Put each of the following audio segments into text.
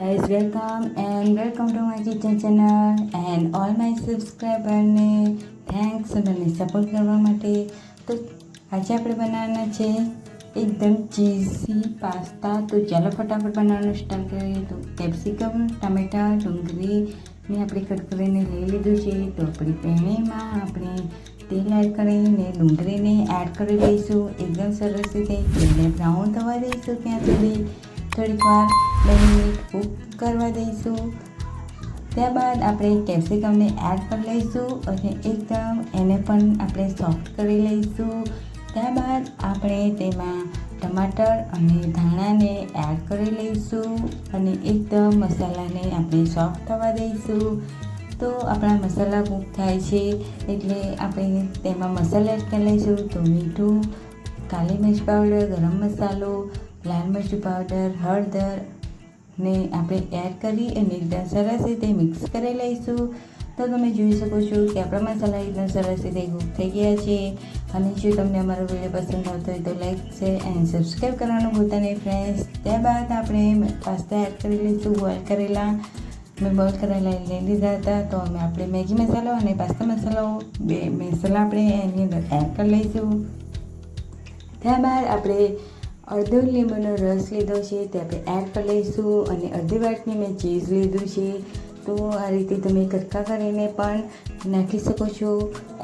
Guys, welcome to my kitchen channel and all my subscriber ને thanks મને support કરવા માટે. તો આજે આપણે બનાવવાના છે એકદમ ચીઝી પાસ્તા. તો ચાલો ફટાફટ બનાવવાનું સ્ટાર્ટ કરીએ. તો કેપ્સિકમ, ટામેટા, ડુંગળીને આપણે કટ કરીને લઈ લીધું છે. તો આપણી પેણીમાં આપણે તેલ એડ કરીને ડુંગળીને એડ કરી દઈશું. એકદમ સરસ રીતે તેને બ્રાઉન થવા દઈશું. ત્યાં સુધી થોડીક વાર 2 મિનિટ કૂક કરવા દઈશું. ત્યારબાદ આપણે કેપ્સિકમને એડ કરી લઈશું અને એકદમ એને પણ આપણે સોફ્ટ કરી લઈશું. ત્યારબાદ આપણે તેમાં ટમાટર અને ધાણાને એડ કરી લઈશું અને એકદમ મસાલાને આપણે સોફ્ટ થવા દઈશું. તો આપણા મસાલા કૂક થાય છે એટલે આપણે તેમાં મસાલા એડ કરી લઈશું. તો મીઠું, કાલી મિર્ચ પાવડર, ગરમ મસાલો, લાલ મરચું પાવડર, હળદર ને આપણે એડ કરી અને એકદમ સરસ રીતે મિક્સ કરી લઈશું. તો તમે જોઈ શકો છો કે આપણા મસાલા એકદમ સરસ રીતે કૂક થઈ ગયા છે. અને જો તમને અમારો વિડીયો પસંદ આવતો હોય તો લાઈક, શેર એન્ડ સબસ્ક્રાઈબ કરવાનું ભૂલતા નહીં ફ્રેન્ડ્સ. ત્યારબાદ આપણે પાસ્તા એડ કરી લઈશું. બોઇલ કરેલા મેં બોઇલ કરેલા લઈ લીધા હતા. તો આપણે મેગી મસાલો અને પાસ્તા મસાલો 2 મસાલા આપણે એની અંદર એડ કરી લઈશું. ત્યારબાદ આપણે અડધો લીંબુનો રસ લીધો છે તે આપણે એડ કરી લઈશું અને અડધી વાટની મેં ચીઝ લીધું છે. તો આ રીતે તમે કટકા કરીને પણ નાખી શકો છો,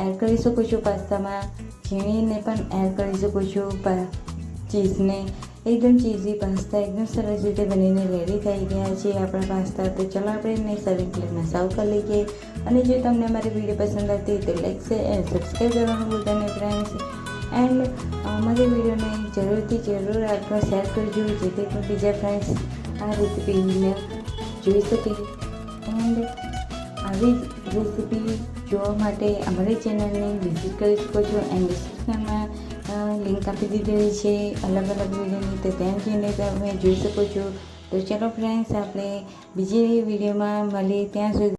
એડ કરી શકો છો. પાસ્તામાં છીણીને પણ એડ કરી શકો છો ચીઝને. એકદમ ચીઝી પાસ્તા એકદમ સરસ રીતે બનીને રેડી થઈ ગયા છે આપણા પાસ્તા. તો ચાલો આપણે એને સર્વિંગ પ્લેટમાં સર્વ કરી લઈએ. અને જો તમને અમારી વિડીયો પસંદ આવતી તો લાઈક, શેર એન્ડ સબસ્ક્રાઈબ કરવાનું ભૂલતા નહીં ફ્રેન્ડ્સ. એન્ડ અમારી વિડીયોને જરૂર આગળ શેર કરજો જેથી પણ બીજા ફ્રેન્ડ્સ આ રેસીપીને જોઈ શકે. એન્ડ આવી જ રેસીપી જોવા માટે અમારી ચેનલને વિઝિટ કરી શકો છો. એન્ડ ડિસ્ક્રિપ્શનમાં લિંક આપી દીધેલી છે અલગ વિડીયોની, તો ત્યાં જઈને તમે જોઈ શકો છો. તો ચાલો ફ્રેન્ડ્સ, આપણે બીજી વિડીયોમાં મળીએ. ત્યાં સુધી